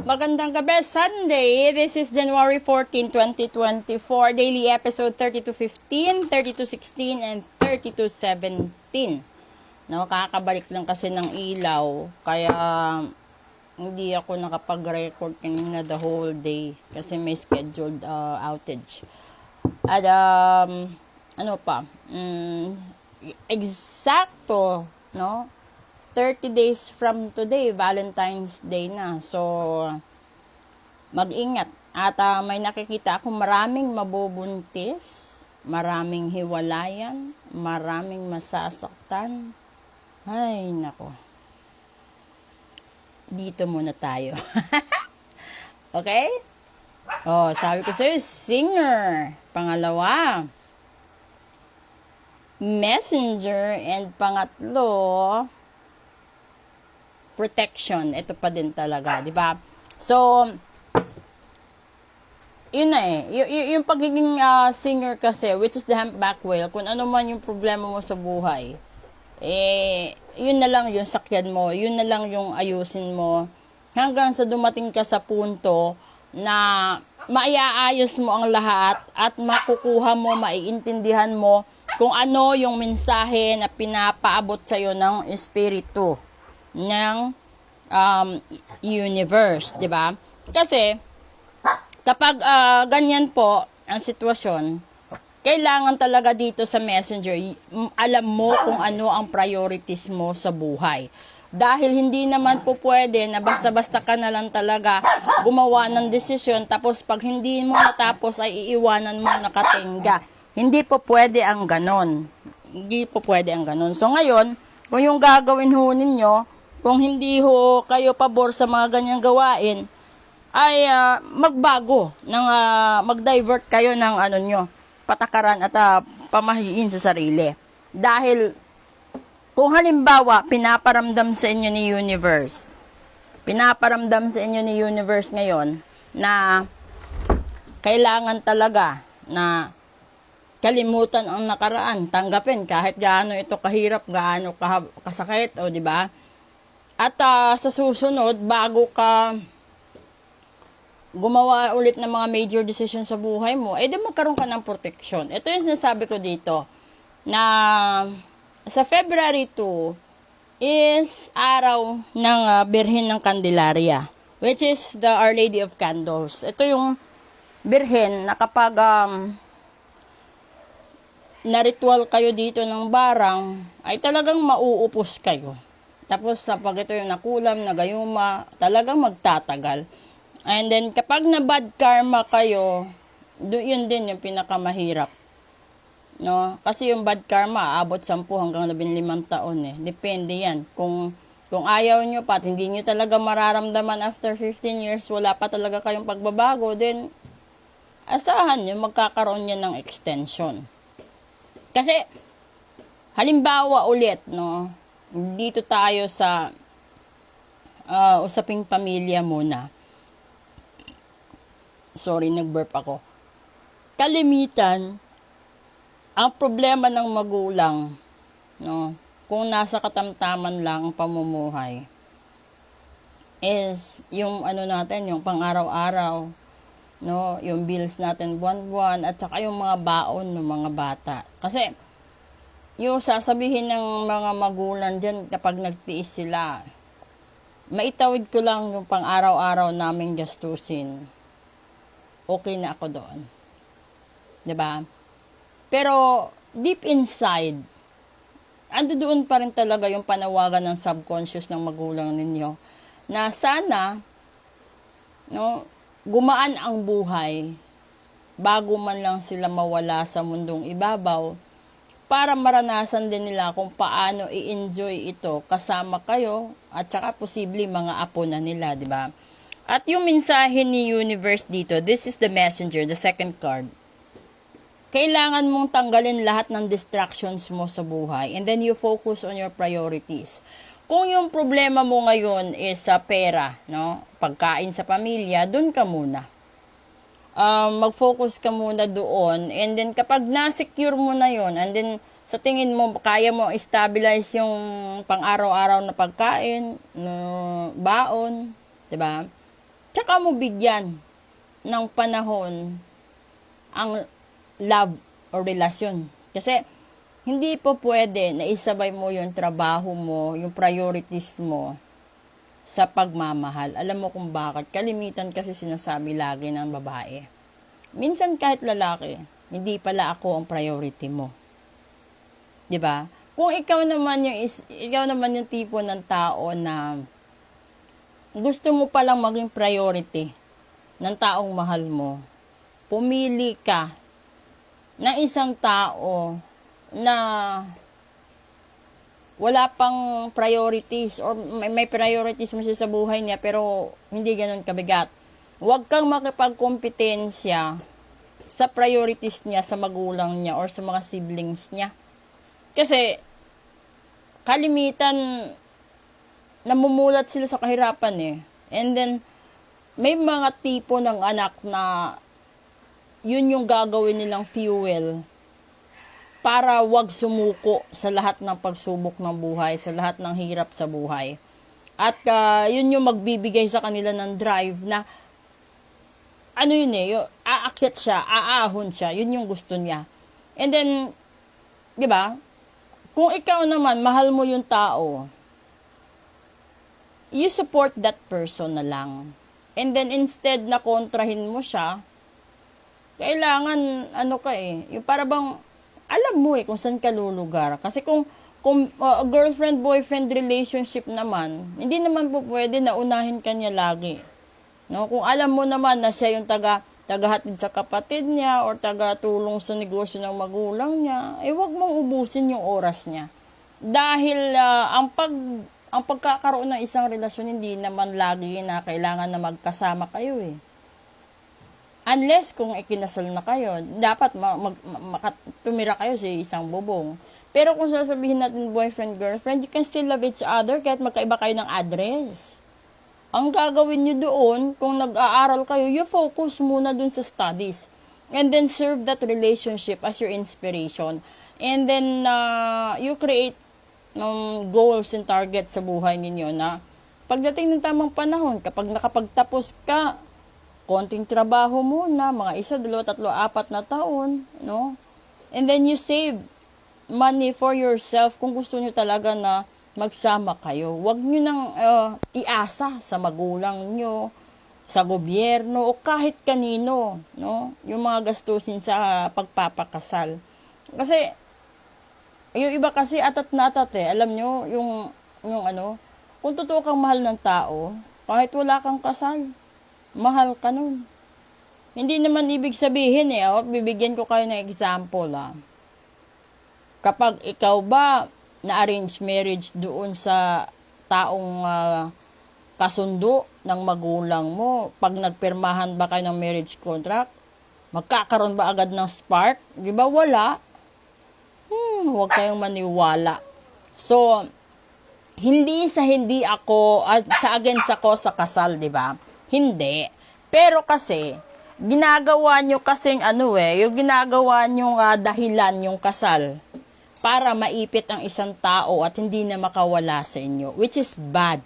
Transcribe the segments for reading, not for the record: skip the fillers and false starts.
Magandang gabi, Sunday. This is January 14, 2024. Daily episode 3215, 3216, and 3217. No, kakabalik lang kasi ng ilaw. Kaya hindi ako nakapag-record kanina the whole day. Kasi may scheduled outage. At ano pa? Eksakto, no? 30 days from today, Valentine's Day na. So, mag-ingat. At may nakikita ako maraming mabubuntis, maraming hiwalayan, maraming masasaktan. Ay, nako. Dito muna tayo. Okay? Oh, sabi ko sa'yo, singer. Pangalawa, messenger. And pangatlo, protection. Ito pa din talaga, di ba? So, yun na eh. Yung pagiging singer kasi, which is the humpback whale, kung ano man yung problema mo sa buhay, yun na lang yung sakyan mo, yun na lang yung ayusin mo, hanggang sa dumating ka sa punto na maiaayos mo ang lahat at makukuha mo, maiintindihan mo kung ano yung mensahe na pinapaabot sa'yo ng espiritu ng universe, di ba? Kasi kapag ganyan po ang sitwasyon, kailangan talaga dito sa messenger, alam mo kung ano ang priorities mo sa buhay. Dahil hindi naman po pwede na basta-basta ka na lang talaga gumawa ng desisyon, tapos pag hindi mo natapos ay iiwanan mo nakatingga. Hindi po pwede ang ganon. Hindi po pwede ang ganon. So ngayon, kung yung gagawin ho ninyo, kung hindi ho kayo pabor sa mga ganyang gawain, ay magbago, mag-divert kayo ng patakaran at pamahiin sa sarili. Dahil, kung halimbawa, pinaparamdam sa inyo ni universe ngayon, na kailangan talaga na kalimutan ang nakaraan, tanggapin kahit gaano ito kahirap, gaano kasakit, o di ba? At sa susunod, bago ka gumawa ulit ng mga major decisions sa buhay mo, di magkaroon ka ng protection. Ito yung sinasabi ko dito, na sa February 2 is araw ng Birhen ng Candelaria, which is the Our Lady of Candles. Ito yung birhen na kapag na-ritual kayo dito ng barang, ay talagang mauupos kayo. Tapos pag ito yung nakulam, nagayuma, talagang magtatagal. And then kapag na bad karma kayo, yun din yung pinakamahirap. No? Kasi yung bad karma, abot 10 hanggang 15 taon eh. Depende yan. Kung ayaw nyo pa at hindi nyo talaga mararamdaman after 15 years, wala pa talaga kayong pagbabago, then asahan nyo, magkakaroon yan ng extension. Kasi, halimbawa ulit, no? Dito tayo sa usaping pamilya muna. Sorry, nag-burp ako. Kalimitan, ang problema ng magulang, no, kung nasa katamtaman lang ang pamumuhay, is yung natin, yung pang-araw-araw, no, yung bills natin buwan-buwan, at saka yung mga baon ng mga bata. Kasi, yung sasabihin ng mga magulang dyan kapag nagtiis sila, maitawid ko lang yung pang-araw-araw naming gastusin. Okay na ako doon. 'Di ba? Pero deep inside, ando doon pa rin talaga yung panawagan ng subconscious ng magulang ninyo na sana, no, gumaan ang buhay bago man lang sila mawala sa mundong ibabaw, para maranasan din nila kung paano i-enjoy ito kasama kayo at saka posible mga apo na nila, di ba? At yung mensahe ni universe dito, this is the messenger, the second card. Kailangan mong tanggalin lahat ng distractions mo sa buhay and then you focus on your priorities. Kung yung problema mo ngayon is sa pera, no, pagkain sa pamilya, dun ka muna. Mag-focus ka muna doon, and then kapag na-secure mo na yon, and then sa tingin mo kaya mo stabilize yung pang-araw-araw na pagkain, no, baon, 'di ba? Tsaka mo bigyan ng panahon ang love o relasyon. Kasi, hindi po pwede na isabay mo yung trabaho mo, yung priorities mo sa pagmamahal. Alam mo kung bakit? Kalimitan kasi sinasabi lagi ng babae. Minsan kahit lalaki, hindi pala ako ang priority mo. 'Di ba? Kung ikaw naman yung tipo ng tao na gusto mo palang maging priority ng taong mahal mo, pumili ka ng isang tao na wala pang priorities or may priorities mo siya sa buhay niya pero hindi ganun kabigat. Huwag kang makipagkompetensya sa priorities niya sa magulang niya or sa mga siblings niya. Kasi kalimitan namumulat sila sa kahirapan eh. And then may mga tipo ng anak na yun yung gagawin nilang fuel para wag sumuko sa lahat ng pagsubok ng buhay, sa lahat ng hirap sa buhay. At yun yung magbibigay sa kanila ng drive na ano yun eh, aakyat siya, aahon siya, yun yung gusto niya. And then, di ba, kung ikaw naman, mahal mo yung tao, you support that person na lang. And then, instead na kontrahin mo siya, kailangan, yung para bang, alam mo kung saan ka lulugar. Kasi kung girlfriend-boyfriend relationship naman, hindi naman po pwede na unahin ka niya lagi. No? Kung alam mo naman na siya yung tagahatid sa kapatid niya or taga-tulong sa negosyo ng magulang niya, wag mong ubusin yung oras niya. Dahil ang pagkakaroon ng isang relasyon, hindi naman lagi na kailangan na magkasama kayo eh. Unless kung ikinasal na kayo, dapat tumira kayo sa isang bubong. Pero kung sasabihin natin boyfriend, girlfriend, you can still love each other kahit magkaiba kayo ng address. Ang gagawin nyo doon, kung nag-aaral kayo, you focus muna dun sa studies. And then serve that relationship as your inspiration. And then you create goals and targets sa buhay ninyo na pagdating ng tamang panahon, kapag nakapagtapos ka, konting trabaho muna, mga 1, 2, 3, 4 na taon, no? And then you save money for yourself kung gusto nyo talaga na magsama kayo. Huwag nyo nang iasa sa magulang nyo, sa gobyerno, o kahit kanino, no? Yung mga gastusin sa pagpapakasal. Kasi, yung iba kasi atat na atat eh. Alam nyo, kung totoo kang mahal ng tao, kahit wala kang kasal, mahal ka nun. Hindi naman ibig sabihin bibigyan ko kayo ng example Kapag ikaw ba na-arrange marriage doon sa taong kasundo ng magulang mo, pag nagpirmahan ba kayo ng marriage contract, magkakaroon ba agad ng spark? Di ba wala? Huwag kayong maniwala. So, hindi ako, sa against ako sa kasal, di ba? Hindi. Pero kasi, ginagawa nyo kasing yung ginagawa nyo dahilan yung kasal para maipit ang isang tao at hindi na makawala sa inyo, which is bad.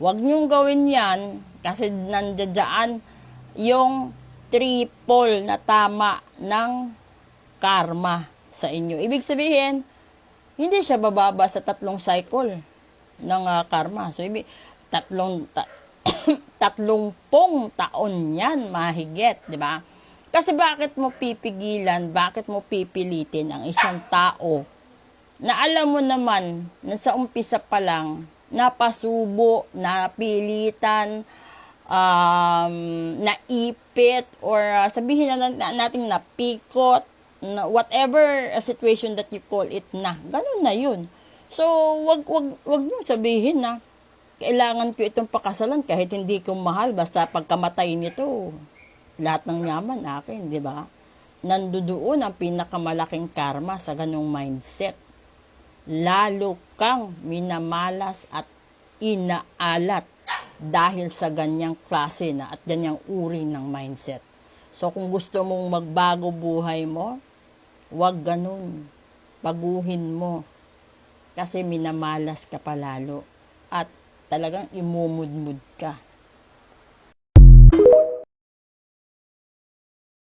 Huwag nyong gawin yan kasi nandiyan yung triple na tama ng karma sa inyo. Ibig sabihin, hindi siya bababa sa 3 cycle ng karma. So, 30 taon yan, mahigit, di ba? Kasi bakit mo pipigilan, bakit mo pipilitin ang isang tao na alam mo naman na sa umpisa pa lang, napasubo, napilitan, naipit, or sabihin na natin napikot, na whatever situation that you call it na, ganun na yun. So, wag nyo sabihin na, kailangan ko itong pakasalan kahit hindi ko mahal, basta pagkamatay nito, lahat ng yaman akin, di ba? Nandoon ang pinakamalaking karma sa ganung mindset. Lalo kang minamalas at inaalat dahil sa ganyang klase na at ganyang uri ng mindset. So, kung gusto mong magbago buhay mo, wag ganun. Baguhin mo. Kasi minamalas ka palalo. At talagang imumudmud ka.